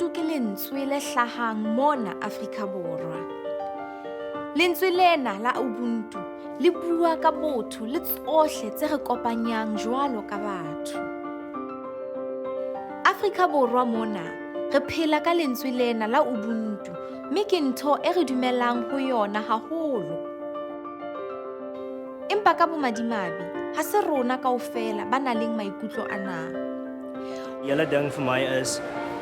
Ubuntu ke lentswe le hlahang mona Afrika Borwa. Lentswe lena la Ubuntu le bua ka botho le tsohle tse re kopanyang jwalo ka batho. Afrika Borwa mona re phela ka lentswe lena la Ubuntu, mme ke ntho e re dumelang ho yona haholo. Empa ka bomadimabe, ha se rona kaofela ba nang le maikutlo ana. Die hele ding vir my is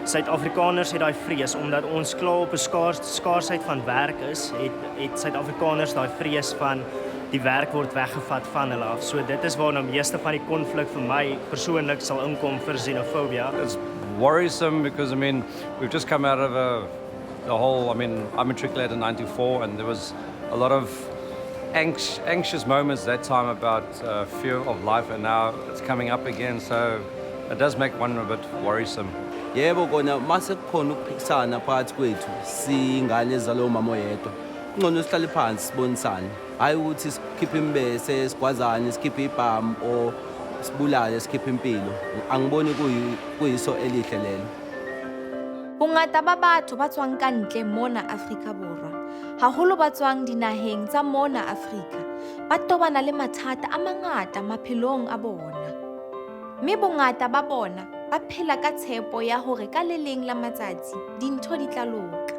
Suid-Afrikaners het daai vrees omdat ons klaar op 'n skaarsheid van werk is, het Suid-Afrikaners daai vrees van die werk word weggevat van hulle af. So dit is waar nou meeste van die konflik vir my persoonlik sal inkom vir Xenophobia. It's worrisome because we've just come out of the whole, I matriculated in 94 and there was a lot of anxious moments that time about fear of life, and now it's coming up again, so it does make one a bit worrisome. Yebo kona mase kukhona ukuphikisana phakathi kwethu singane ezalo mama oyedwa. Ngcono sihlale phansi sibonisane. Hayi ukuthi sikhiphe imbese, sigwazane, sikhiphe ibhamu o sibulale, sikhiphe impilo. Angiboni kuyiso elihle lelo. Bongata ba batho ba tswang ka ntle mona Afrika Borwa, haholo ba tswang dinaheng tsa mona Afrika, ba tobana le mathata a mangata maphelong a bona. Mme bongata ba bona ba phela ka tshepo ya hore ka le leng la matsatsi dintho di tla loka.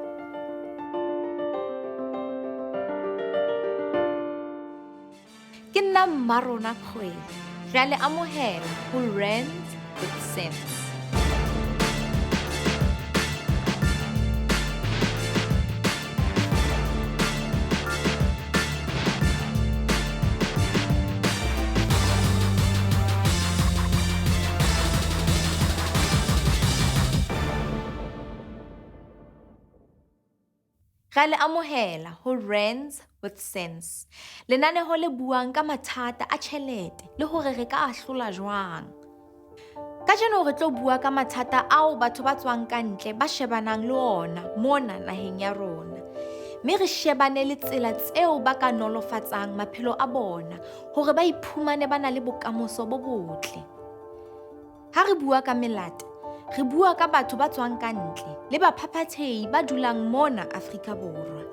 Ke nna Mmarona Kgwele, re a le amohela ho Rands with Sense. Re le amohela ho Rands with Sense, lenaneo le buang ka mathata a tjhelete le hore re ka ahlola jwang. Kajeno re tlo bua ka mathata ao batho ba tswang ka ntle ba shebanang le ona mona naheng ya rona. Mme re shebane le tsela tseo ba ka nolofatsang maphelo a bona hore ba iphumane ba na le bokamoso bo botle. Ha re bua ka melate, re bua ka batho ba tswang ka ntle le baphaphathehi ba dulang mona Afrika Borwa.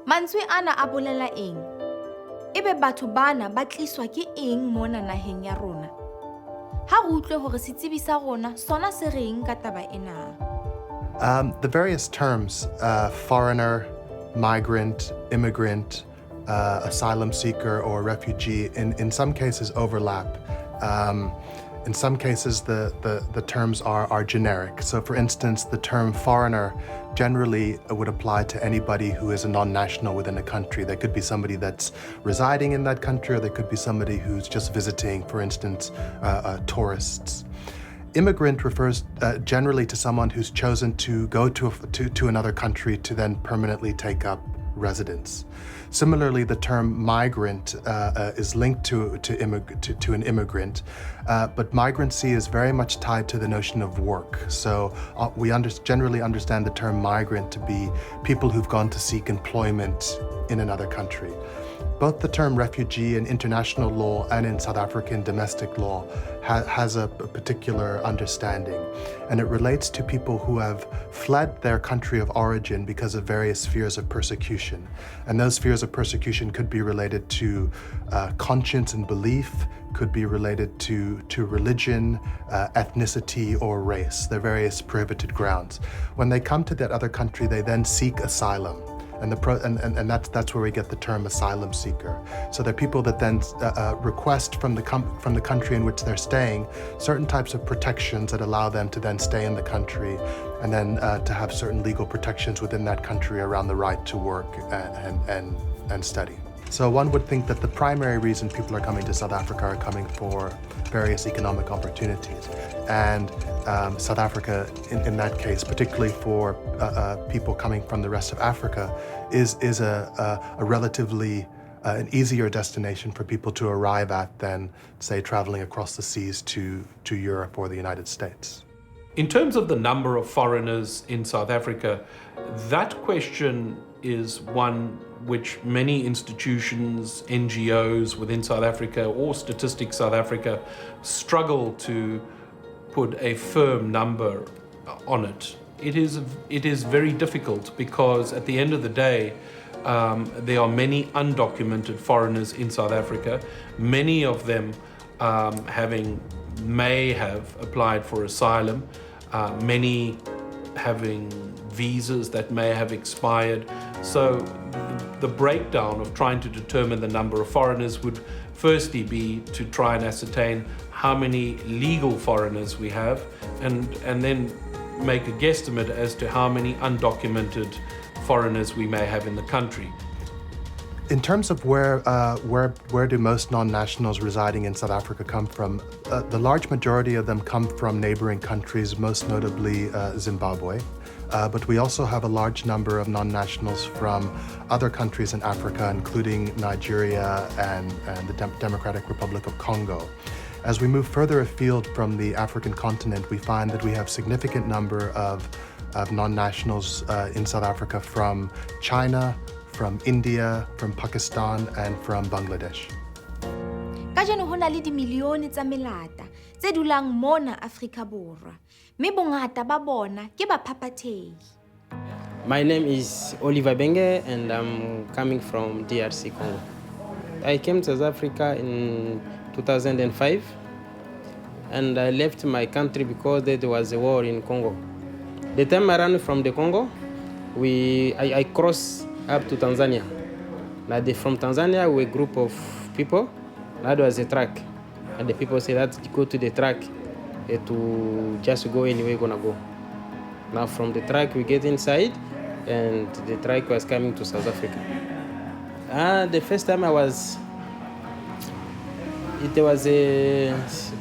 Mantswe ana a bolela eng? Ebe batho bana ba tliswa ke eng mona naheng ya rona? Ha re utlwe hore setsebi sa rona sona se reng ka taba ena. The various terms, foreigner, migrant, immigrant, asylum seeker or refugee, in some cases overlap. In some cases, the terms are generic. So for instance, the term foreigner generally would apply to anybody who is a non-national within a country. There could be somebody that's residing in that country, or there could be somebody who's just visiting, for instance, tourists. Immigrant refers generally to someone who's chosen to go to another country to then permanently take up residence. Similarly, the term migrant is linked to an immigrant, but migrancy is very much tied to the notion of work. So we generally understand the term migrant to be people who've gone to seek employment in another country. Both the term refugee in international law and in South African domestic law has a particular understanding, and it relates to people who have fled their country of origin because of various fears of persecution. And those fears of persecution could be related to conscience and belief, could be related to religion, ethnicity, or race. They're various prohibited grounds. When they come to that other country, they then seek asylum. And that's where we get the term asylum seeker. So they're people that then request from the country in which they're staying certain types of protections that allow them to then stay in the country, and then to have certain legal protections within that country around the right to work and study. So one would think that the primary reason people are coming to South Africa are coming for various economic opportunities. And South Africa, in that case, particularly for people coming from the rest of Africa, is a relatively an easier destination for people to arrive at than, say, traveling across the seas to Europe or the United States. In terms of the number of foreigners in South Africa, that question is one which many institutions, NGOs within South Africa or Statistics South Africa struggle to put a firm number on it. it is very difficult because at the end of the day, there are many undocumented foreigners in South Africa. Many of them may have applied for asylum, many having visas that may have expired. So the breakdown of trying to determine the number of foreigners would firstly be to try and ascertain how many legal foreigners we have, and then make a guesstimate as to how many undocumented foreigners we may have in the country. In terms of where do most non-nationals residing in South Africa come from, the large majority of them come from neighboring countries, most notably Zimbabwe. But we also have a large number of non-nationals from other countries in Africa, including Nigeria and the Democratic Republic of Congo. As we move further afield from the African continent, we find that we have significant number of non-nationals in South Africa from China, from India, from Pakistan, and from Bangladesh. Kajeno ho na le dimilione tsa melata tse dulang mona Afrika Borwa. Mme bongata ba bona ke baphapathehi. My name is Oliver Benge and I'm coming from DRC Congo. I came to South Africa in 2005 and I left my country because there was a war in Congo. The time I ran from the Congo, I crossed up to Tanzania. Now from Tanzania, we were a group of people. That was a track. And the people said that go to the track to just go anywhere you're gonna go. Now from the track, we get inside and the track was coming to South Africa. The first time it was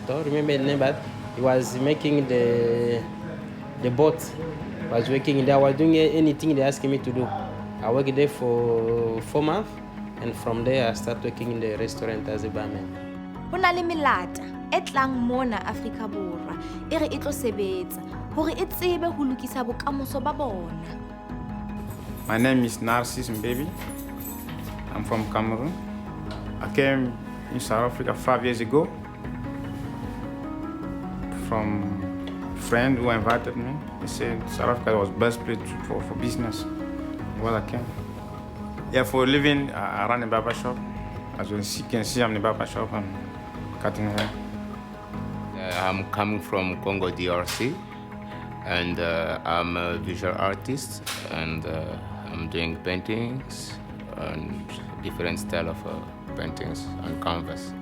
don't remember the name, but it was making the boat. I was working there. I was doing anything they asked me to do. I worked there for 4 months, and from there I started working in the restaurant as a barman. Ho na le melata e tlang mona Afrika Borwa e re e tlo sebetsa hore e tsebe ho lokisa bokamoso ba bona. My name is Narcis Mbebi. I'm from Cameroon. I came in South Africa 5 years ago from a friend who invited me. He said South Africa was the best place for business. Well, I came. Yeah, for a living, I run a barber shop. As you can see, I'm in the barber shop and cutting hair. I'm coming from Congo DRC, and I'm a visual artist, and I'm doing paintings and different style of paintings on canvas.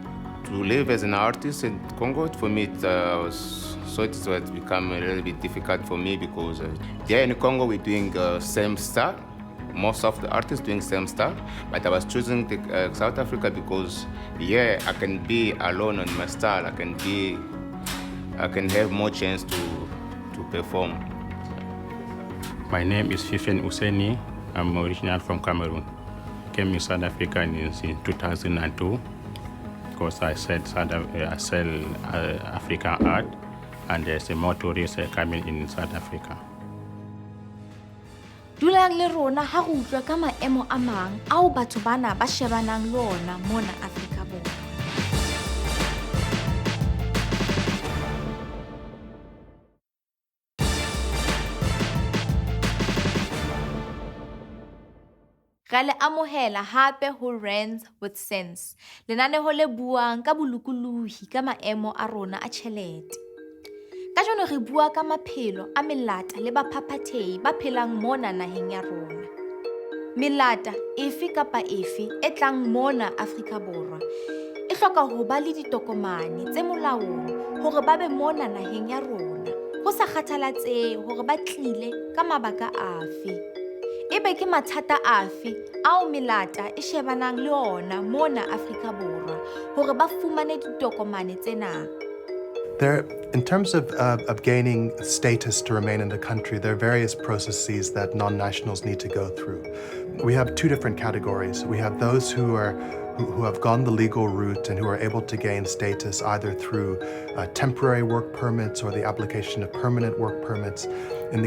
To live as an artist in Congo, for me, it was become a little bit difficult for me because there in Congo we're doing same style. Most of the artists doing same style, but I was choosing South Africa because here I can be alone on my style. I can have more chance to perform. My name is Fifen Useni. I'm original from Cameroon. Came in South Africa in 2002 because I sell African art, and there's a more tourists coming in South Africa. Dulang le rona ha re utlwa ka maemo a mang ao batho bana ba shebanang le ona mona Afrika Borwa. Re le amohela hape ho Rands with Sense. Lenaneo le buang ka bolokolohi ka maemo a rona a tjhelete. Ka jeno re bua ka maphelo a melata le baphaphathehi ba phelang mona naheng ya rona. Melata efe kapa efe e tlang mona Afrika Borwa e hloka ho ba le ditokomane tse molaong hore ba be mona naheng ya rona. Ho sa kgathalatsehe hore ba tlile ka mabaka afe. Ebe ke mathata afe ao melata e shebanang le ona mona Afrika Borwa hore ba fumane ditokomane tsena. In terms of gaining status to remain in the country, there are various processes that non-nationals need to go through. We have two different categories. We have those who have gone the legal route and who are able to gain status either through temporary work permits or the application of permanent work permits. In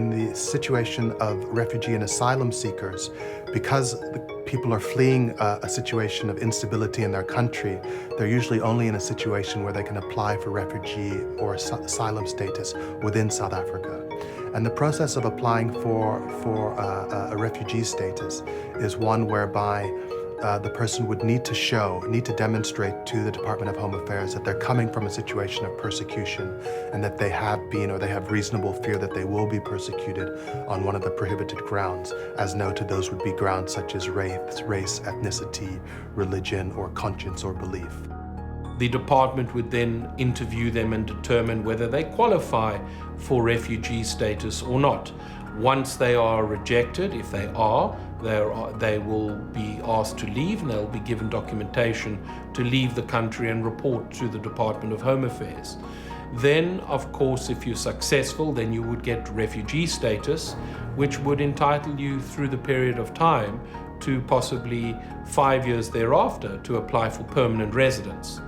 the situation of refugee and asylum seekers, because the people are fleeing a situation of instability in their country, they're usually only in a situation where they can apply for refugee or asylum status within South Africa. And the process of applying for a refugee status is one whereby the person would need to demonstrate to the Department of Home Affairs that they're coming from a situation of persecution and that they have been or they have reasonable fear that they will be persecuted on one of the prohibited grounds. As noted, those would be grounds such as race, ethnicity, religion, or conscience or belief. The department would then interview them and determine whether they qualify for refugee status or not. Once they are rejected, if they are, they will be asked to leave and they'll be given documentation to leave the country and report to the Department of Home Affairs. Then, of course, if you're successful, then you would get refugee status, which would entitle you through the period of time to possibly 5 years thereafter to apply for permanent residence.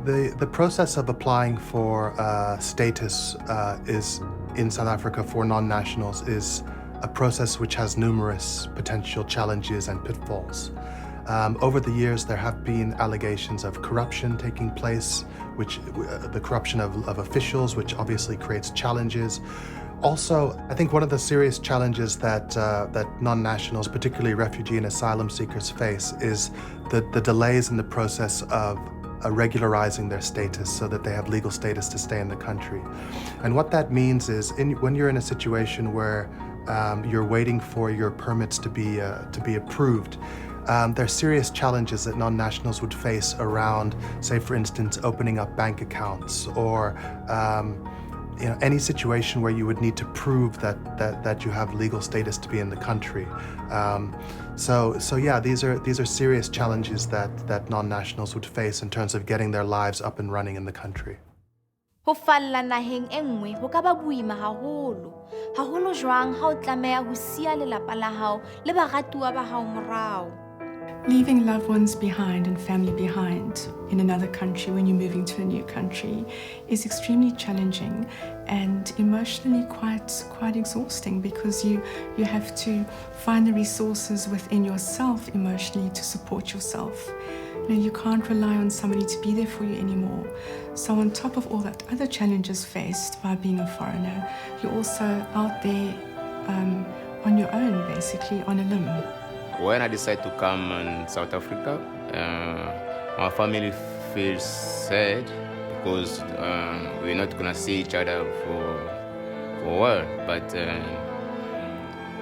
The process of applying for status is in South Africa for non-nationals is a process which has numerous potential challenges and pitfalls. Over the years, there have been allegations of corruption taking place, the corruption of officials, which obviously creates challenges. Also, I think one of the serious challenges that non-nationals, particularly refugee and asylum seekers, face is the delays in the process of regularizing their status so that they have legal status to stay in the country. And what that means is when you're in a situation where you're waiting for your permits to be approved, there are serious challenges that non-nationals would face around, say for instance, opening up bank accounts or any situation where you would need to prove that you have legal status to be in the country. So yeah, these are serious challenges that non-nationals would face in terms of getting their lives up and running in the country. Ho falla naheng e nngwe ho ka ba boima haholo jwang ha o tlameha ho siya lelapa la hao le baratuwa ba hao morao. Leaving loved ones behind and family behind in another country when you're moving to a new country is extremely challenging and emotionally quite exhausting because you have to find the resources within yourself emotionally to support yourself. You can't rely on somebody to be there for you anymore. So on top of all that other challenges faced by being a foreigner, you're also out there on your own, basically, on a limb. When I decided to come in South Africa, my family feels sad because we're not gonna see each other for a while. But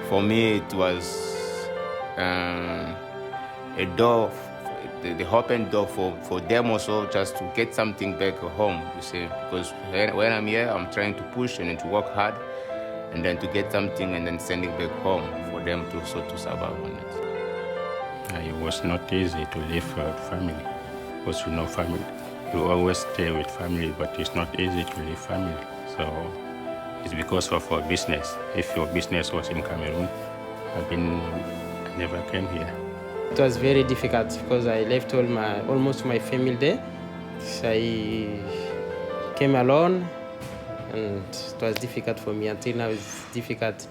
for me, it was a door, the open door for them also just to get something back home, you see. Because when I'm here, I'm trying to push and to work hard and then to get something and then send it back home for them to survive on it. It was not easy to live without family, because family. You always stay with family, but it's not easy to leave family. So it's because of our business. If your business was in Cameroon, I never came here. It was very difficult because I left almost my family there. So I came alone, and it was difficult for me. Until now, it's difficult.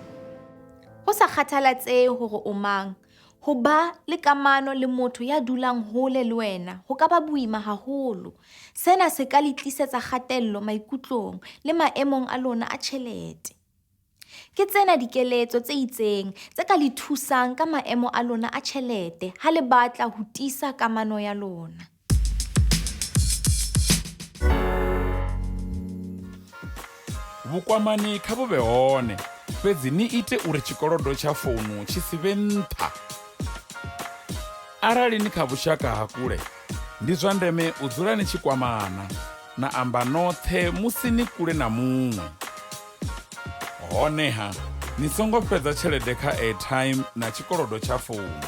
Ho sa kgathalatsehe hore o mang, ho ba le kamano le motho ya dulang hole le wena ho ka ba boima haholo. Sena se ka le tlisetsa kgatello maikutlong le maemong a lona a tjhelete. Ke tsena dikeletso tse itseng tse ka le thusang ka maemo a lona a tjhelete ha le batla ho tiisa kamano ya lona. Vhukwamani kha vhu vhe hone, fhedzi ni ite uri tshikolodo tsha founu tshi si vhe nṱha. Arali ni kha vhushaka ha kule, ndi zwa ndeme u dzula ni tshi kwamana na amba noṱhe musi ni kule na muṅwe. Honeha, ni songo fhedza tshelede kha airtime na tshikolodo tsha founu.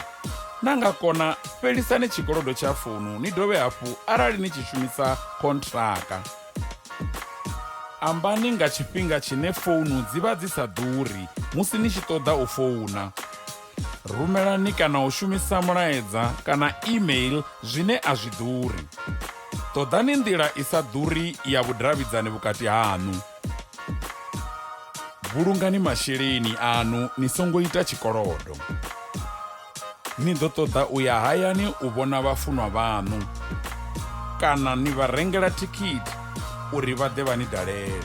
Na nga kona, fhelisani tshikolodo tsha founu ni dovhe hafhu arali ni tshi shumisa kontraka. Ambani nga tshifhinga tshine founu dzi vha dzi sa ḓuri musi ni tshi ṱoḓa u founa. Rumelani kana u shumisa mulaedza kana email zwine a zwi ḓuri. Ṱoḓani nḓila i sa ḓuri ya vhudavhidzani vhukati hanu. Vhulungani masheleni anu ni songo ita tshikolodo. ni ḓo ṱoḓa u ya hayani u vhona vhafunwa vhaṋu kana ni vha rengela thikhithi uri vha ḓe vha ni dalele.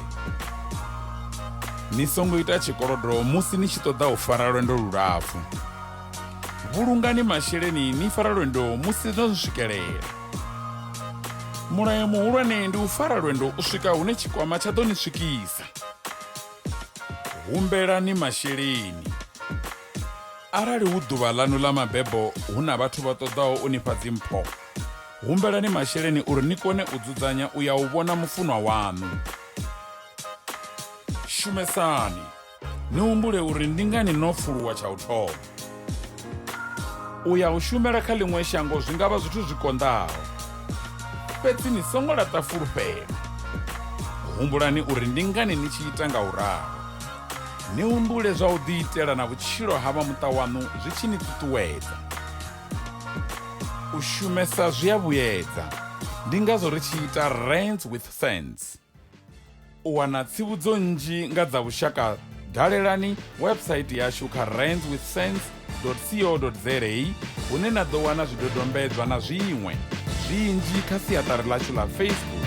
Ni songo ita tshikolodo musi ni tshi ṱoḓa u fara lwendo lulapfu. Vhulungani masheleni ni fara lwendo musi no swikelela. Mulayo muhulwane ndi u fara lwendo u swika hune tshikwama tsha ḓo ni swikisa. Humbelani masheleni. Arali hu ḓuvha ḽaṋu ḽa mabebo hu na vhathu vha ṱoḓaho u ni fha dzimpho, humbelani masheleni uri ni kone u dzudzanya u ya u vhona mufunwa waṋu. Shumesani, ni humbule uri ndi ngani no pfuluwa tsha u thoma. U ya u shumela kha ḽiṅwe shango zwi nga vha zwithu zwi konḓaho, fhedzi ni songo laṱa fulufhelo. Humbulani uri ndi ngani ni tshi ita nga u ralo. Ni humbule zwa u ḓiitela na vhutshilo ha vha muṱa waṋu zwi tshi ni ṱuṱuwedza. U shumesa zwi a vhuyedza, ndi ngazwo ri tshi ita Rands with sense. U wana tsivhudzo nnzhi nga dza vhushaka, dalelani website yashu kha randswithsense.co.za hune na ḓo wana zwidodombedzwa na zwiṅwe zwinzhi kha siaṱari ḽashu ḽa Facebook.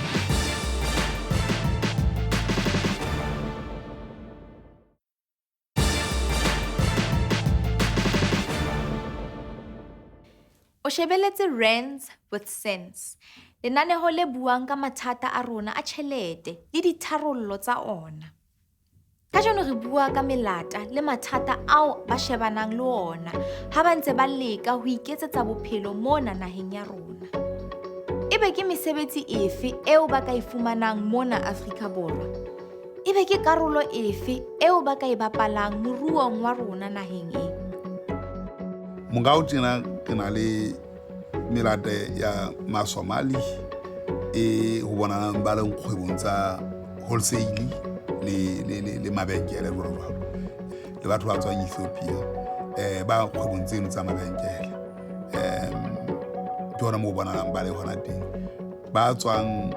O shebeletse Rands with sense. Lenaneo le buang ka mathata a rona a tjhelete le ditharollo tsa ona. Ka jeno re bua ka melata le mathata ao ba shebanang le ona ha ba ntse ba leka ho iketsetsa bophelo mona naheng ya rona. Ebe ke mesebetsi efe eo ba ka e fumanang mona Afrika Borwa? Ebe ke karolo efe eo ba ka e bapalang moruong wa rona naheng e? Mongautina ke na le melate ya Masomali e ho bona ba le kgwebong tsa wholesale le mabenkele jwalo. Le batho ba tswang Ethiopia ba kgwebong tseno tsa mabenkele. Ke hona moo bona ba le hona teng. Ba tswang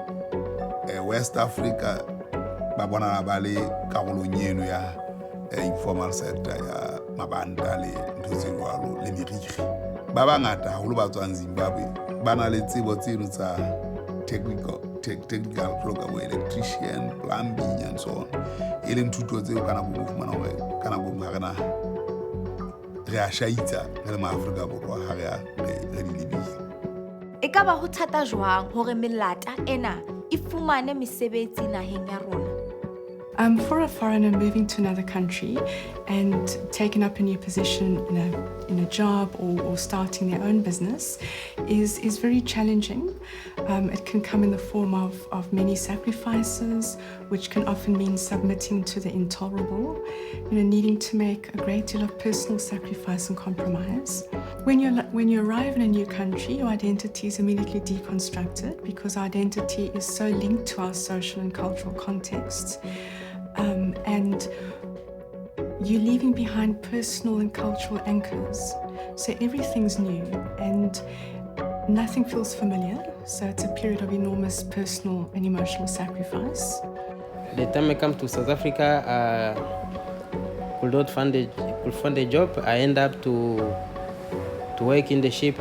West Africa ba bona ba le karolong eno ya informal sector ya mabanta le ntho tse jwalo le meriri. Ba bangata haholo ba tswang Zimbabwe ba na le tsebo tseno tsa technical program, electrician, plumbing and so on. E leng thuto tseo kana go fumana hore kana go magana re a shaitsa re le maAfrika Borwa ha re di lebile. E ka ba ho thata jwang hore melata ena e fumane mesebetsi naheng ya rona? For a foreigner moving to another country and taking up a new position in a job or starting their own business is very challenging. It can come in the form of many sacrifices, which can often mean submitting to the intolerable, needing to make a great deal of personal sacrifice and compromise. When you arrive in a new country, your identity is immediately deconstructed because our identity is so linked to our social and cultural contexts. And you're leaving behind personal and cultural anchors. So everything's new and nothing feels familiar. So it's a period of enormous personal and emotional sacrifice. The time I come to South Africa, could not find a job. I end up to work in the ship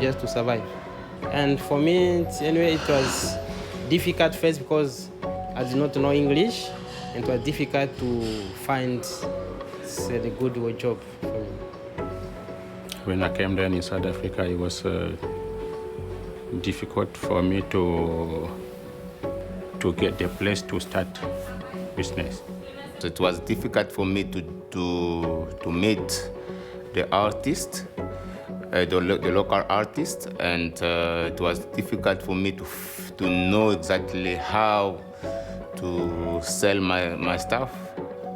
just to survive. And for me, anyway, it was difficult first because I did not know English. It was difficult to find a good job for me. When I came there in South Africa, it was difficult for me to get the place to start business. So it was difficult for me to meet the artist, the local artist, and it was difficult for me to know exactly how to sell my stuff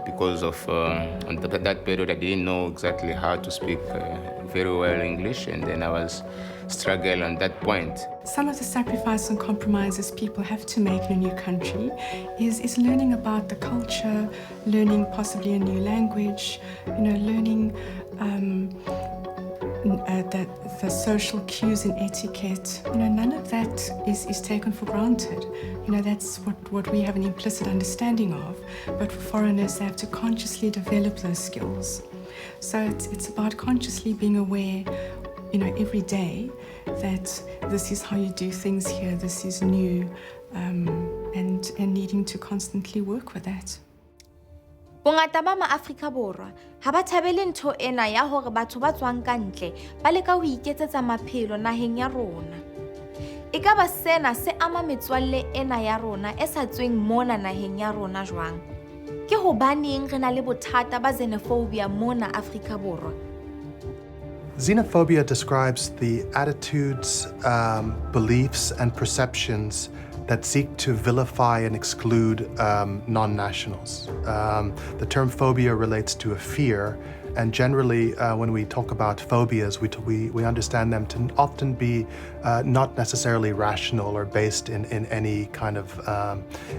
because of that period I didn't know exactly how to speak very well English, and then I was struggling on that point. Some of the sacrifice and compromises people have to make in a new country is learning about the culture, learning possibly a new language, learning the social cues and etiquette. None of that is taken for granted. That's what we have an implicit understanding of. But for foreigners, they have to consciously develop those skills. So it's about consciously being aware, every day that this is how you do things here, this is new, and needing to constantly work with that. Bongata ba ma-Afrika Borwa ha ba thabele ntho ena ya hore batho ba tswang ka ntle ba leka ho iketsetsa maphelo naheng ya rona. Ekaba sena se ama metswalle ena ya rona e sa tsweng mona naheng ya rona jwang? Ke hobaneng re na le bothata ba xenophobia mona Afrika Borwa? Xenophobia describes the attitudes, beliefs, and perceptions that seek to vilify and exclude non-nationals. The term phobia relates to a fear, and generally when we talk about phobias, we understand them to often be not necessarily rational or based in any kind of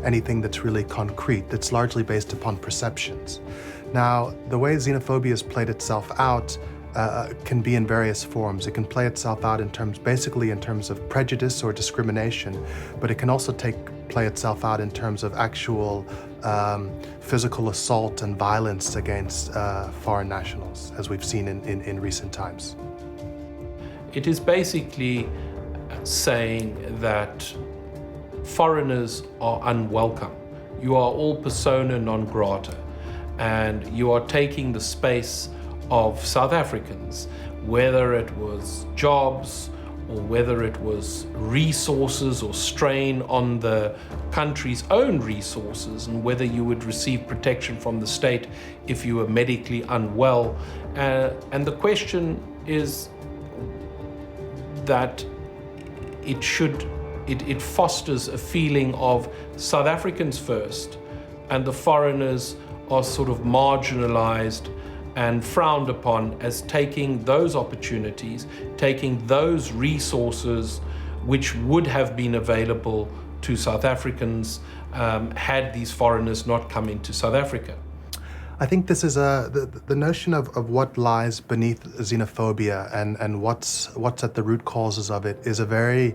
anything that's really concrete. It's largely based upon perceptions. Now, the way xenophobia has played itself out can be in various forms. It can play itself out basically in terms of prejudice or discrimination, but it can also play itself out in terms of actual physical assault and violence against foreign nationals, as we've seen in recent times. It is basically saying that foreigners are unwelcome. You are all persona non grata, and you are taking the space of South Africans, whether it was jobs or whether it was resources or strain on the country's own resources, and whether you would receive protection from the state if you were medically unwell. And the question is that it fosters a feeling of South Africans first, and the foreigners are sort of marginalized and frowned upon as taking those opportunities, taking those resources which would have been available to South Africans had these foreigners not come into South Africa. I think this is the notion of what lies beneath xenophobia and what's at the root causes of it is a very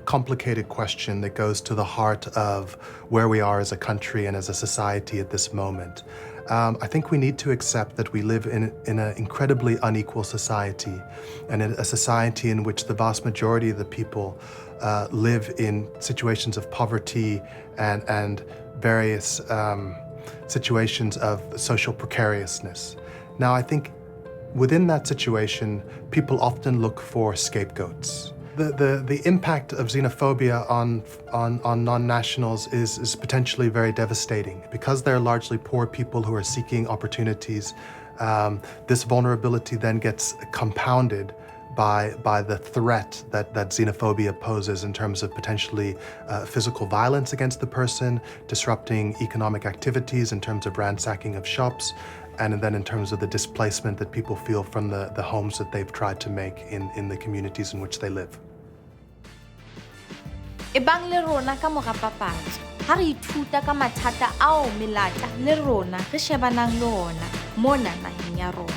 complicated question that goes to the heart of where we are as a country and as a society at this moment. I think we need to accept that we live in an incredibly unequal society, and in a society in which the vast majority of the people live in situations of poverty and various situations of social precariousness. Now, I think within that situation, people often look for scapegoats. The impact of xenophobia on non-nationals is potentially very devastating. Because they're largely poor people who are seeking opportunities, this vulnerability then gets compounded by the threat that xenophobia poses in terms of potentially physical violence against the person, disrupting economic activities in terms of ransacking of shops, and then in terms of the displacement that people feel from the homes that they've tried to make in the communities in which they live. Ebang le rona ka mora papatso, ha re ithuta ka mathata ao melata le rona re shebanang le ona mona naheng ya rona.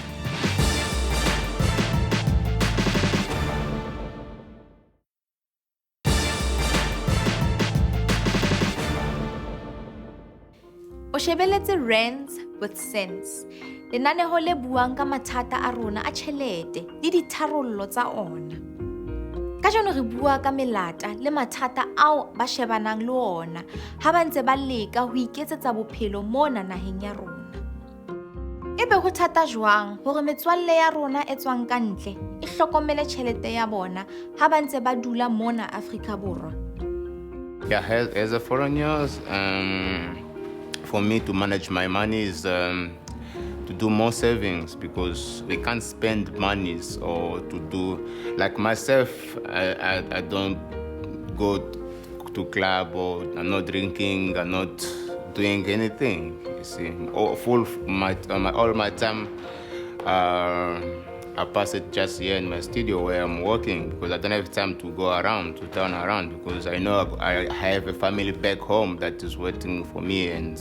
O shebeletse Rands with Sense, lenaneo le buang ka mathata a rona a tjhelete le ditharollo tsa ona. Ka jeno re bua ka melata le mathata ao ba shebanang le ona ha ba ntse ba leka ho iketsetsa bophelo mona naheng ya rona. Ebe ho thata jwang hore metswalle ya rona e tswang ka ntle e hlokomele tjhelete ya bona ha ba ntse ba dula mona Afrika Borwa? Yeah, as a foreigner, for me to manage my money is to do more savings, because we can't spend monies or to do, like myself, I don't go to club, or I'm not drinking, I'm not doing anything, you see. All my time I pass it just here in my studio where I'm working, because I don't have time to go around, to turn around, because I know I have a family back home that is waiting for me, and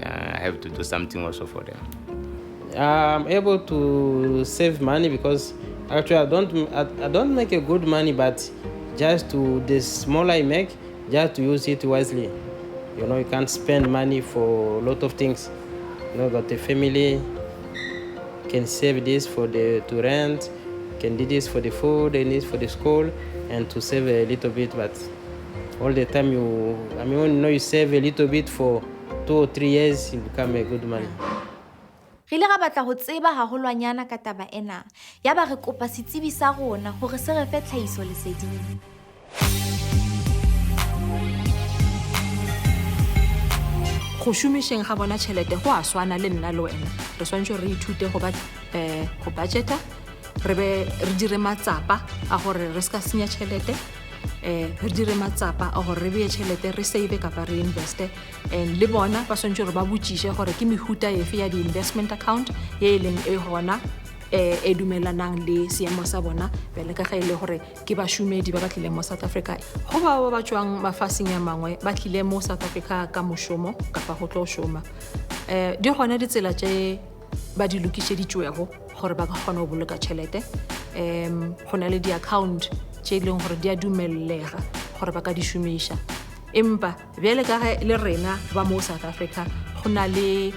I have to do something also for them. I'm able to save money because actually I don't make a good money, but just the smaller I make, just to use it wisely. You know, you can't spend money for a lot of things. You know, got a family, can save this for to rent, can do this for the food they need for the school, and to save a little bit. But all the time you save a little bit for 2 or 3 years, you become a good man. Re ile ra batla ho tseba haholwanyana ka taba ena. Ya ba re kopa setsebi sa rona hore se re fe tlhahiso leseding. Go shumisheng ga bona tšhelete go a swana le nna le wena. Re swantse re ithute go budgeta, re dire matsapa a gore re ska senya tšhelete, re dire matsapa a gore re beye tšhelete re save kapa re investe, and le bona ba swantse re ba botšiše gore ke mehuta efe ya di-investment account ye e leng e gona e dumelanang le seemo sa bona pele ka ga ile gore ke bašomedi ba tlile mo South Africa. Go ba tswang mafaseng ya mangwe ba tlile mo South Africa ka mošomo kapa go tlo šoma, di gona ditsela tše ba di lokišeditšwego gore ba ka kgona go boloka tšhelete. Go na le di-account tše e leng gore di a dumelega gore ba ka di šomiša, empa bjale ka ge le rena ba mo South Africa go na le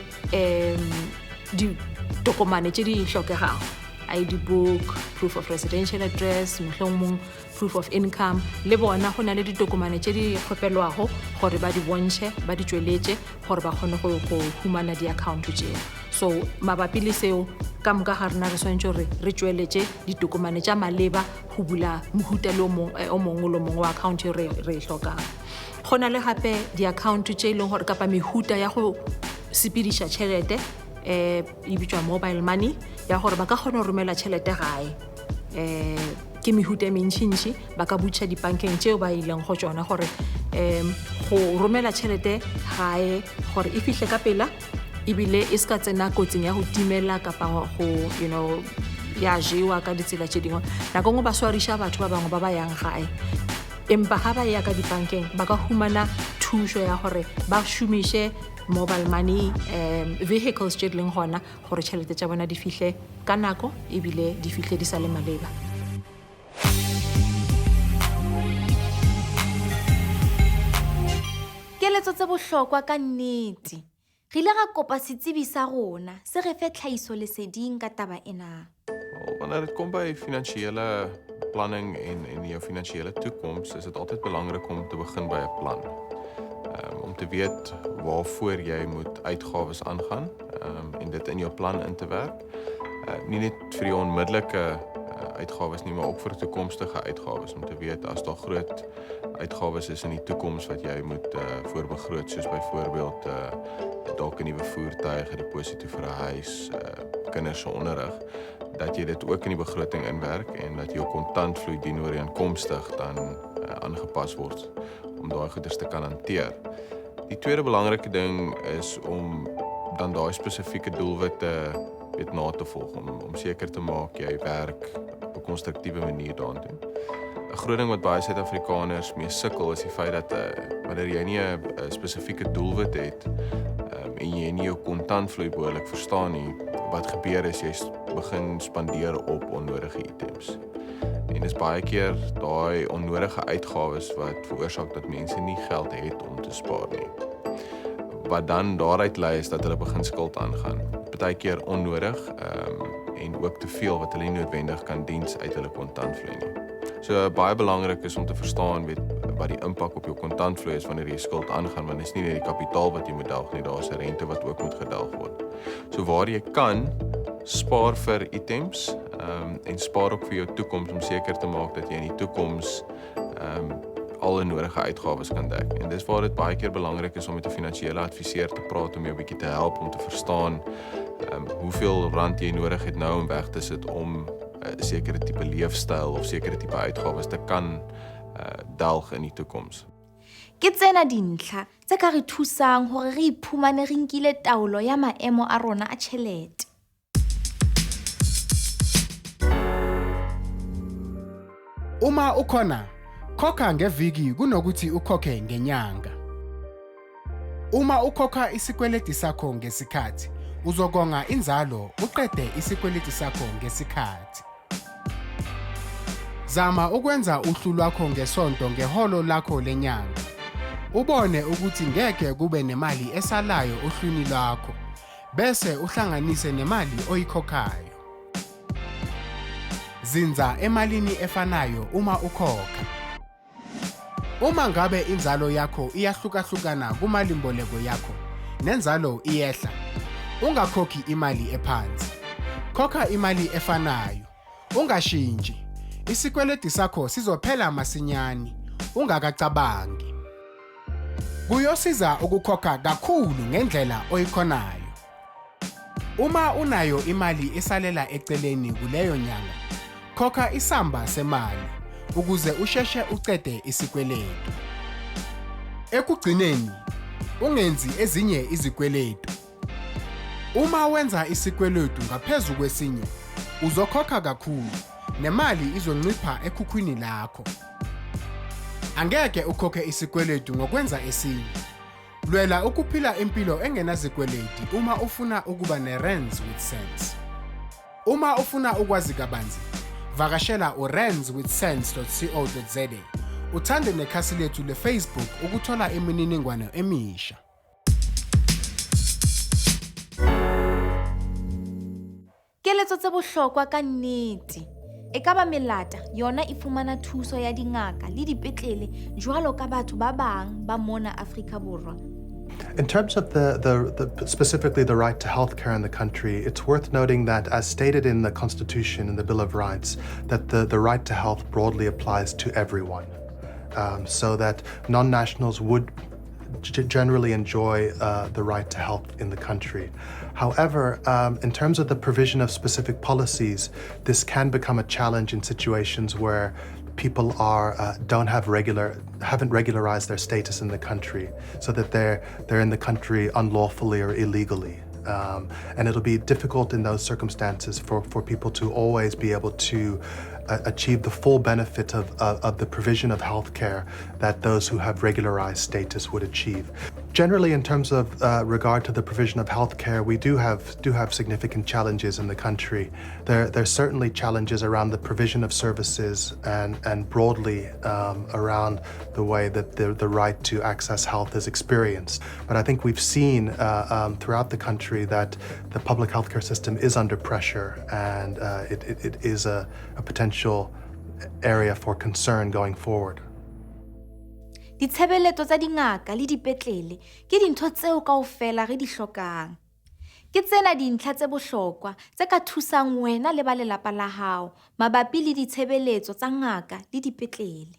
tokomane tše di hlokegang, ID book, proof of residential address, mohlomong proof of income. Le bona go na le ditokomane tše di kgopelwago gore ba di bontšhe ba di tšweletše gore ba kgone go humana di-account tšeo. So mabapi le seo ka moka ga rena re swantse gore re tšweletše ditokomane tša maleba go bula mohuta le o mongwe le mongwe wa account re e hlokang. Go na le gape di-account tše e leng gore kapa mehuta ya go sepediša tšhelete, e bitswa mobile money, ya gore ba ka kgona go romela tšhelete gae. Ke mehuta e mentšintši ba ka butša dibankeng tšeo ba ileng go tšona gore go romela tšhelete gae gore e fihle ka pela ebile e ska tsena kotsing ya go timela kapa go ya jewa ka ditsela tše dingwe. Nako ngwe ba swariša batho ba bangwe ba ba yang gae, empa ga ba ya ka dibankeng ba ka humana thušo ya gore ba šomiše mobile money vehicles tše di leng gona gore tšhelete tša bona di fihle ka nako ebile di fihle di sa le maleba. Keletso tse bohlokwa ka nnete. Re ile ra kopa setsebi sa rona se re fe tlhahiso leseding ka taba ena. Wanneer dit kom by finansiële planning en jou finansiële toekoms, is dit altyd belangrik om te begin by 'n plan. Om te weet waarvoor jy moet uitgawes aangaan en dit in jou plan in te werk. Nie net vir jou onmiddellike uitgawes nie, maar ook vir toekomstige uitgawes, om te weet as daar groot uitgawes is in die toekoms wat jy moet voorbegroot, soos byvoorbeeld dalk 'n nuwe voertuig, 'n deposito vir 'n huis, kinders se onderrig, dat jy dit ook in die begroting inwerk en dat jou kontantvloei dienooreenkomstig dan aangepas word om daai goeders te kan hanteer. Die tweede belangrike ding is om dan daai spesifieke doelwitte na te volg, om seker te maak jy werk op 'n konstruktiewe manier daartoe. 'n Groot ding wat baie Suid-Afrikaners mee sukkel is die feit dat wanneer jy nie 'n spesifieke doelwit het en jy nie jou kontantvloei behoorlik verstaan nie, wat gebeur is jy begin spandeer op onnodige items. En dis baie keer daai onnodige uitgawes wat veroorsaak dat mense nie geld het om te spaar nie. Wat dan daaruit lei is dat hulle begin skuld aangaan. Partykeer onnodig en ook te veel wat hulle nie noodwendig kan diens uit hulle kontantvloei nie. So baie belangrik is om te verstaan wat die impak op jou kontantvloei is wanneer jy skuld aangaan, want dit is nie net die kapitaal wat jy moet delg nie, daar is 'n rente wat ook moet gedelg word. So waar jy kan, spaar vir items en spaar ook vir jou toekoms om seker te maak dat jy in die toekoms alle nodige uitgawes kan dek. En dis waar dit baie keer belangrik is om met 'n finansiële adviseur te praat om jou 'n bietjie te help om te verstaan hoeveel rand jy nodig het nou om weg te sit om 'n sekere tipe leefstyl of sekere tipe uitgawes te kan delg in die toekoms. Ke tsena dintlha tse ka re thusang hore re iphumane re nkile taolo ya maemo a rona a tšhelete. Uma ukhona khokha ngeviki kunokuthi ukhokhe ngenyanga. Uma ukhokha isikweleti sakho ngesikhathi, uzokonga inzalo uqede isikweleti sakho ngesikhathi. Zama ukwenza uhlu lwakho ngesonto ngeholo lakho lenyanga. Ubone ukuthi ngeke kube nemali esalayo ohlwini lwakho. bese uhlanganise nemali oyikhokhayo. Zinza emalini efanayo uma ukhokha. Uma ngabe inzalo yakho iyahlukahlukana kumalimboleko yakho, nenzalo iyehla, ungakhokhi imali ephansi. Khokha imali efanayo. Ungashintshi. Isikweleti sakho sizophela masinyane, ungakacabangi. Kuyosiza ukukhokha kakhulu ngendlela oyikhonayo. Uma unayo imali esalela eceleni kuleyo nyanga, khokha isamba semali ukuze usheshe ucede isikweletu. Ekugcineni, ungenzi ezinye izikweletu. Uma wenza isikweletu ngaphezulu kwesinye, uzokhokha kakhulu nemali izoncipha ekhukhwini lakho. Angeke ukhokhe isikweletu ngokwenza esinye. Lwela ukuphila impilo engenazikweleti uma ufuna ukuba ne-Rands with sense. Uma ufuna ukwazi kabanzi, vakashela randswithsense.co.za. Uthande nekhasi lethu le-Facebook ukuthola imininingwane emisha. Keletso tse bohlokwa ka nnete. Ekaba melata yona e fumana thuso ya dingaka le dipetlele jwalo ka batho ba bang ba mona Afrika Borwa. In terms of specifically the right to healthcare in the country, it's worth noting that, as stated in the Constitution and the Bill of Rights, that the right to health broadly applies to everyone, so that non-nationals would generally enjoy the right to health in the country. However, in terms of the provision of specific policies, this can become a challenge in situations where people haven't regularized their status in the country, so that they're in the country unlawfully or illegally. And it'll be difficult in those circumstances for people to always be able to achieve the full benefit of the provision of healthcare that those who have regularized status would achieve. Generally, in terms of regard to the provision of healthcare, we do have significant challenges in the country. There's certainly challenges around the provision of services and broadly around the way that the right to access health is experienced. But I think we've seen throughout the country that the public healthcare system is under pressure, and it is a potential area for concern going forward. Ditshebeletso tsa dingaka le dipetlele ke dintho tseo kaofela re di hlokang. Ke tsena dintlha tse bohlokwa tse ka thusang wena le ba lelapa la hao mabapi le ditshebeletso tsa ngaka le dipetlele.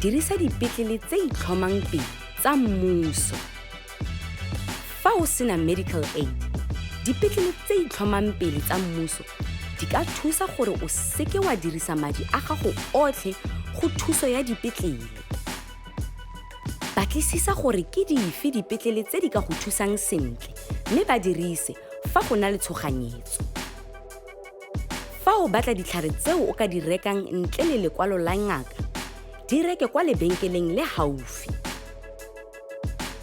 Dirisa dipetlele tse itlhomang pele tsa mmuso. Fa o sena medical aid, dipetlele tse itlhomang pele tsa mmuso di ka thusa gore o seke wa dirisa madi a gago otlhe go thuso ya dipetlele. Batlisisa gore ke dife dipetlele tse di ka go thusang sentle, mme ba dirise fa go na le tshoganyetso. Fa o batla ditlhare tseo o ka di rekang ntle le lekwalo la ngaka, di reke kwa lebenkeleng le haufi.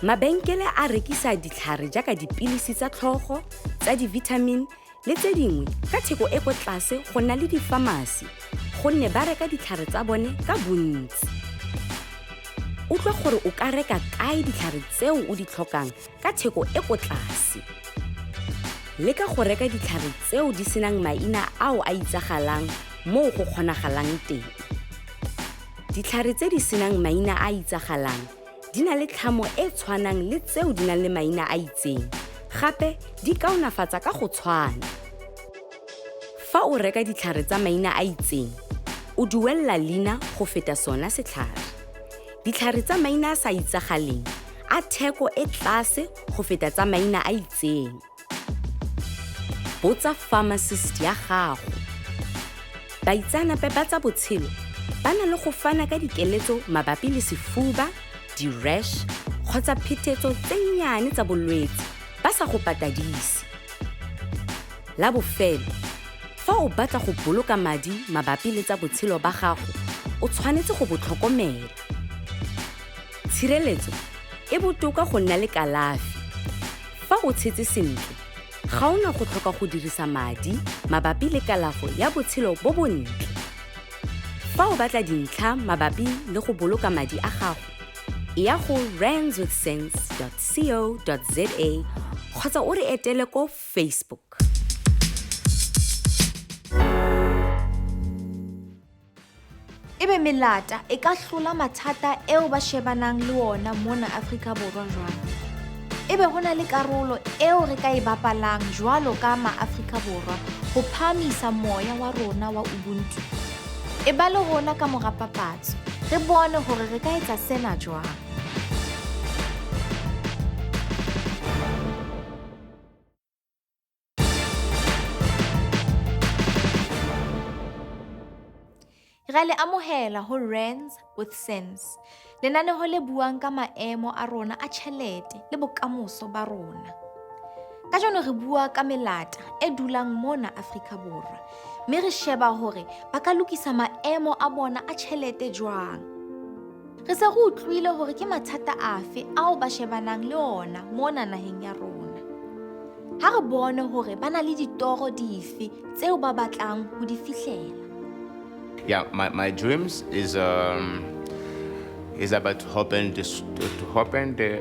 Mabenkele a rekisa ditlhare jaaka dipilisi tsa tlhogo, tsa di-vitamin le tse dingwe ka theko e kwa tlase go na le di-pharmacy, gonne ba reka ditlhare tsa bone ka bontsi. Utlwa gore o ka reka kae ditlhare tseo o di tlhokang ka theko e kwa tlase. Leka go reka ditlhare tseo di senang maina ao a itsagalang moo go kgonagalang teng. Ditlhare tse di senang maina a itsagalang di na le tlhamo e tshwanang le tseo di nang le maina a itseng, gape di kaunafatsa ka go tshwana. Fa o reka ditlhare tsa maina a itseng, o duelela leina go feta sona setlhare. Ditlhare tsa maina a sa itsagaleng a theko e tlase go feta tsa maina a itseng. Botsa pharmacist ya gago. Baitsanape ba tsa botshelo ba na le go fana ka dikeletso mabapi le sefuba, di-rash kgotsa phetetso tse nnyane tsa bolwetse ba sa go patadise. La bofelo, fa o batla go boloka madi mabapi le tsa botshelo ba gago, o tshwanetse go botlhokomela. Tshireletso e botoka go nna le kalafi. Fa o tshetse sentle, ga ona go tlhoka go dirisa madi mabapi le kalafo ya botshelo bo bontle. Fa o batla dintlha mabapi le go boloka madi a gago, ya go randswithsense.co.za kgotsa o re etele ko Facebook. Ebe melata e ka hlola mathata eo ba shebanang le ona mona Afrika Borwa jwang? Ebe hona le karolo eo re ka e bapalang jwalo ka ma-Afrika Borwa ho phamisa moya wa rona wa ubuntu. E ba le rona ka mora papatso, re bone hore re ka etsa sena jwang. Re le amohela ho Rands with Sense, lenaneo le buang ka maemo a rona a tjhelete le bokamoso ba rona. Ka jano re bua ka melata e dulang mona Afrika Borwa, mme re sheba hore ba ka lokisa maemo a bona a tjhelete jwang. Re se re utlwile hore ke mathata afe ao ba shebanang le ona mona naheng ya rona. Ha re bone hore ba na le ditoro dife tseo ba batlang ho di fihlela. Yeah, my dreams is about to open the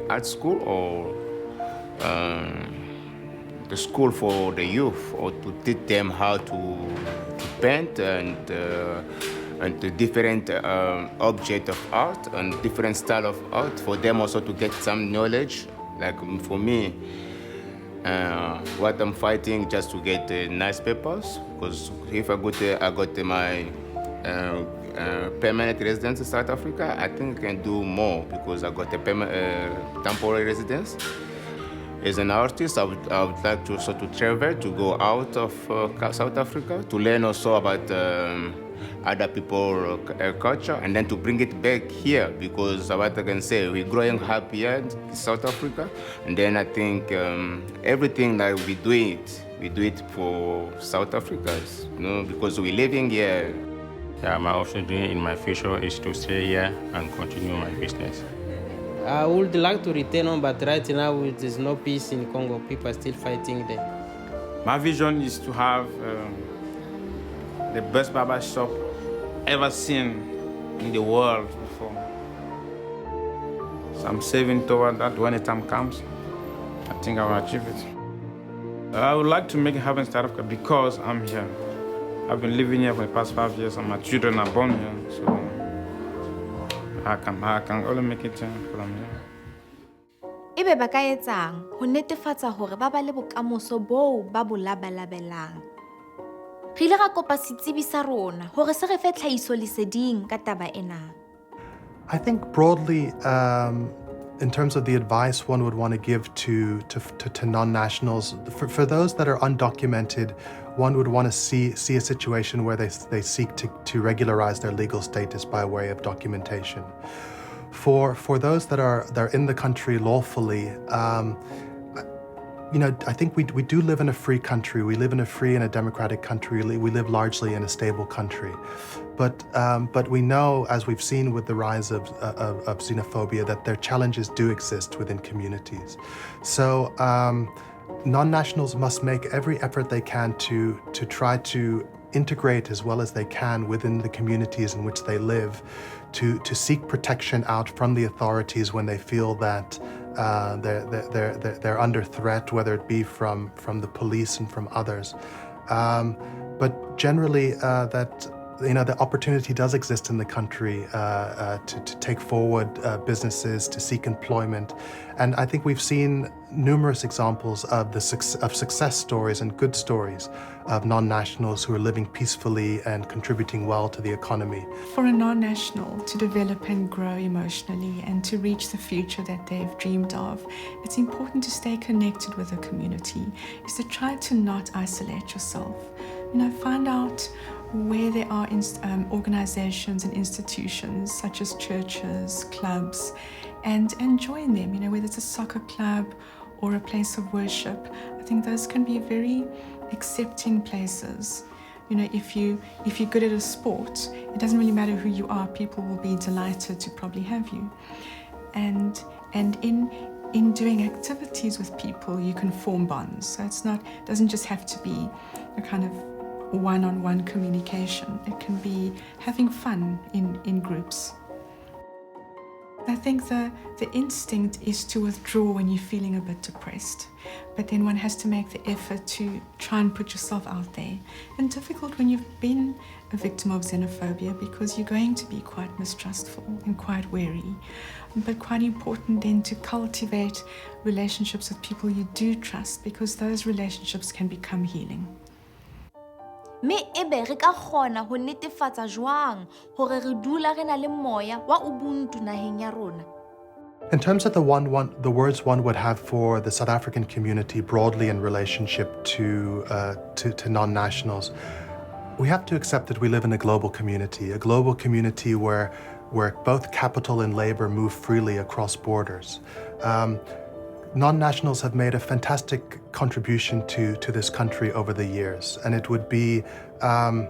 art school or the school for the youth, or to teach them how to paint and the different object of art and different style of art, for them also to get some knowledge. Like for me, what I'm fighting just to get nice papers, because if I got my permanent residence in South Africa, I think I can do more, because I got a temporary residence. As an artist, I would like to also to travel, to go out of South Africa, to learn also about other people's culture, and then to bring it back here, because what I can say, we're growing up here in South Africa, and then I think everything that we do it for South Africa, because we're living here. Yeah, my also dream in my future is to stay here and continue my business. I would like to return home, but right now there's no peace in Congo. People are still fighting there. My vision is to have the best barber shop ever seen in the world before. So I'm saving toward that. When the time comes, I think I will achieve it. I would like to make it happen in South Africa because I'm here. I've been living here for the past 5 years, and my children are born here, so I can only make it because I'm here. Ebe ba ka etsang ho netefatsa hore ba ba le bokamoso boo ba bo labalabelang. Re ile ra kopa setsebi sa rona hore se re fe tlhahiso leseding ka taba ena. I think broadly, in terms of the advice one would want to give to non-nationals, for those that are undocumented, one would want to see a situation where they seek to regularize their legal status by way of documentation. For those that are in the country lawfully, I think we do live in a free country. We live in a free and a democratic country. We live largely in a stable country. But we know, as we've seen with the rise of xenophobia, that their challenges do exist within communities. So non-nationals must make every effort they can to try to integrate as well as they can within the communities in which they live, to seek protection out from the authorities when they feel that they're under threat, whether it be from the police and from others. But generally, the opportunity does exist in the country to take forward businesses, to seek employment. And I think we've seen numerous examples of success stories and good stories of non-nationals who are living peacefully and contributing well to the economy. For a non-national to develop and grow emotionally and to reach the future that they've dreamed of, it's important to stay connected with the community, is to try to not isolate yourself. Find out where there are organizations and institutions such as churches, clubs, and join them, whether it's a soccer club or a place of worship. I think those can be very accepting places. If you're good at a sport, it doesn't really matter who you are, people will be delighted to probably have you. And in doing activities with people, you can form bonds. So it doesn't just have to be a kind of one-on-one communication. It can be having fun in groups. I think the instinct is to withdraw when you're feeling a bit depressed, but then one has to make the effort to try and put yourself out there. And difficult when you've been a victim of xenophobia because you're going to be quite mistrustful and quite wary, but quite important then to cultivate relationships with people you do trust because those relationships can become healing. Me ebe re ka kgona ho netefatsa jwang hore re dula re na le moya wa ubuntu naheng ya rona. In terms of the words one would have for the South African community broadly in relationship to non-nationals, we have to accept that we live in a global community where both capital and labor move freely across borders. Non-nationals have made a fantastic contribution to this country over the years, and it would be a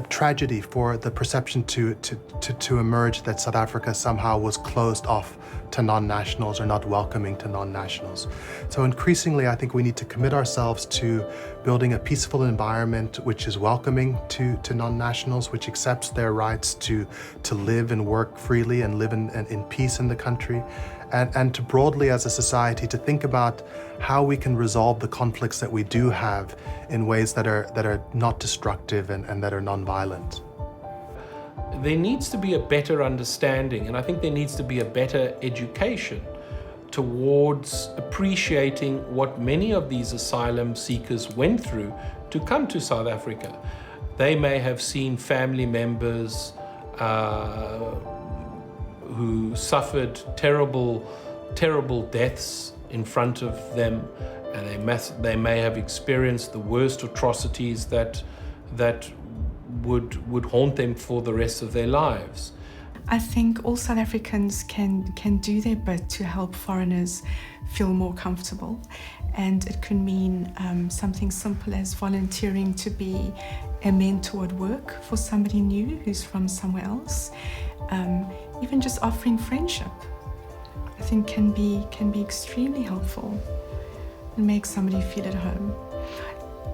tragedy for the perception to emerge that South Africa somehow was closed off to non-nationals or not welcoming to non-nationals. So increasingly, I think we need to commit ourselves to building a peaceful environment which is welcoming to non-nationals, which accepts their rights to live and work freely and live in peace in the country. And to broadly as a society to think about how we can resolve the conflicts that we do have in ways that are not destructive and that are non-violent. There needs to be a better understanding, and I think there needs to be a better education towards appreciating what many of these asylum seekers went through to come to South Africa. They may have seen family members who suffered terrible deaths in front of them, and they may have experienced the worst atrocities that would haunt them for the rest of their lives. I think all South Africans can do their bit to help foreigners feel more comfortable, and it can mean something simple as volunteering to be a mentor at work for somebody new who's from somewhere else. Even just offering friendship, I think can be extremely helpful and make somebody feel at home.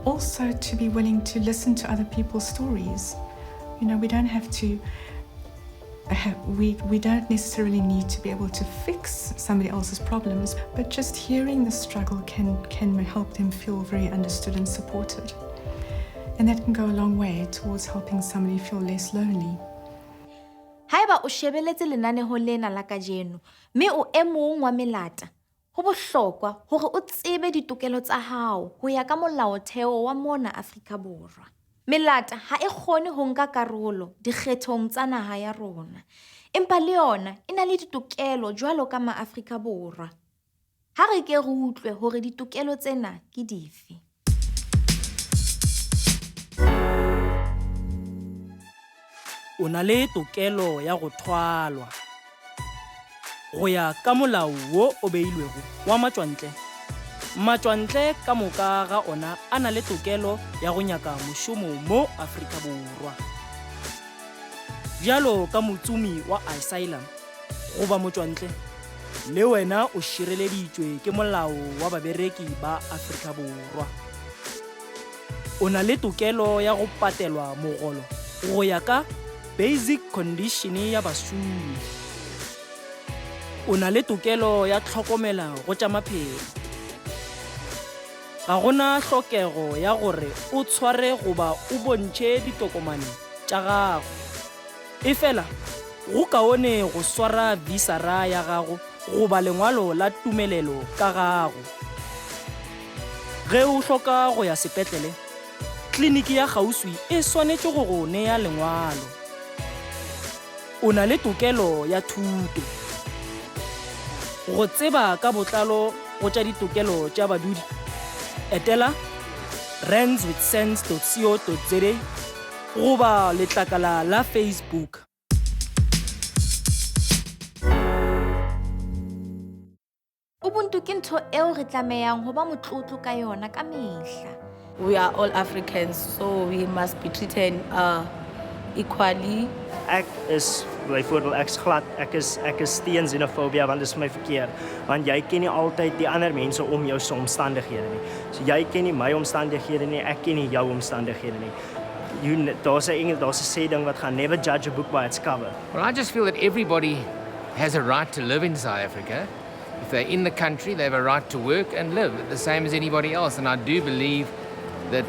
Also, to be willing to listen to other people's stories. You know, we don't have to. We don't necessarily need to be able to fix somebody else's problems, but just hearing the struggle can help them feel very understood and supported, and that can go a long way towards helping somebody feel less lonely. Haeba o shebeletse lenaneho lena la kajeno, mme o e mong wa melata, ho bohlokwa hore o tsebe ditokelo tsa hao ho ya ka molaotheo wa mona Afrika Borwa. Melata ha e kgone ho nka karolo dikgethong tsa naha ya rona, empa le yona e na le ditokelo jwalo ka ma-Afrika Borwa. Ha re ke re utlwe hore ditokelo tsena ke dife. O na le tokelo ya go thwalwa go ya ka molao wo o beilwego wa matšwantle. Matšwantle ka moka ga ona a na le tokelo ya go nyaka mošomo mo Afrika Borwa. Bjalo ka motsumi wa asylum goba motšwantle, le wena o šireleditšwe ke molao wa babereki ba Afrika Borwa. O na le tokelo ya go patelwa mogolo go ya ka basic condition ya bašomi. O na le tokelo ya tlhokomela go tša maphelo. Ga gona hlokego ya gore o tshware goba o bontšhe ditokomane tša gago. Efela go kaone go swara visara ya gago goba lengwalo la tumelelo ka gago. Ge o hloka go ya sepetlele, kliniki ya kgauswi e swanetše go go nea lengwalo. O na le tokelo ya thuto. Go tseba ka botlalo go tša ditokelo tša badudi, etela randswithsense.co.za goba letlakala la Facebook. Ubuntu ke ntho eo re tlamehang ho ba motlotlo ka yona ka mehla. We are all Africans, so we must be treated equally. Ek is byvoorbeeld ek is teen xenophobia want dit is vir my verkeerd, want jy ken nie altyd die ander mense om jou se omstandighede nie. So jy ken nie my omstandighede nie, ek ken nie jou omstandighede nie. daar's 'n sê ding wat gaan never judge a book by its cover. Well, I just feel that everybody has a right to live in South Africa. If they're in the country, they have a right to work and live, the same as anybody else. And I do believe that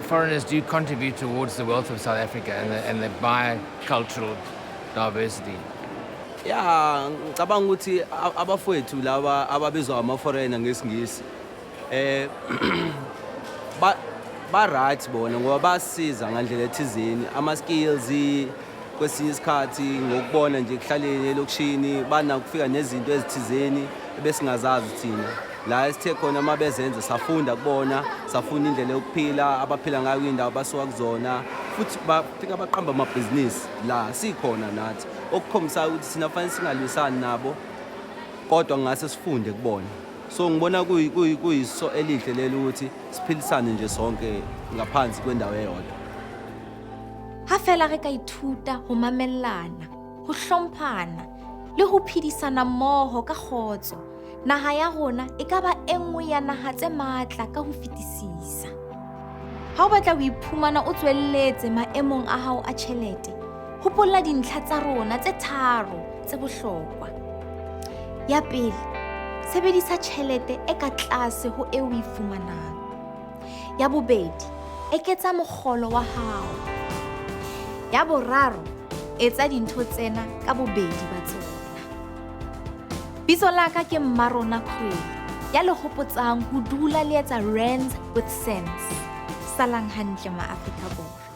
foreigners do contribute towards the wealth of South Africa and the bicultural diversity. Yeah, ngicabanga ukuthi abafowethu laba ababizwa ama-foreigner ngesingisi ba right bona ngoba basiza ngandlela ethizeni ama-skills kwesinye isikhathi ngokubona nje kuhlaleni elokishini banakufika nezinto ezithizeni ebesingazazi thina la esithe khona mabezenza safunda kubona safunda indlela yokuphila abaphila ngayo indawo abasuka kuzona futhi bafika baqamba amabhizinisi la sikhona nathi okukhombisa ukuthi sina fanele singalwisani nabo kodwa ngase sifunde kubona so ngibona kuyiso elihle lelo ukuthi siphilisane nje sonke ngaphansi kwendawo eyodwa. Ha fela re ka ithuta ho mamellana, ho hlomphana le ho phedisana mmoho ka kgotso, naha ya rona e ka ba enngwe ya naha tse matla ka ho fetisisa. Ha o batla ho iphumana o tswelletse maemong a hao a tjhelete, hopola dintlha tsa rona tse tharo tse bohlokwa. Ya pele, sebedisa tjhelete e ka tlase ho eo o e fumanang. Ya bobedi, eketsa mokgolo wa hao. Ya boraro, etsa dintho tsena ka bobedi ba tsona. Bitso la ka ke Mmarona Kgwele, ya le hopotsang ho dula le etsa Rands with sense. Salang hantle ma Afrika Borwa.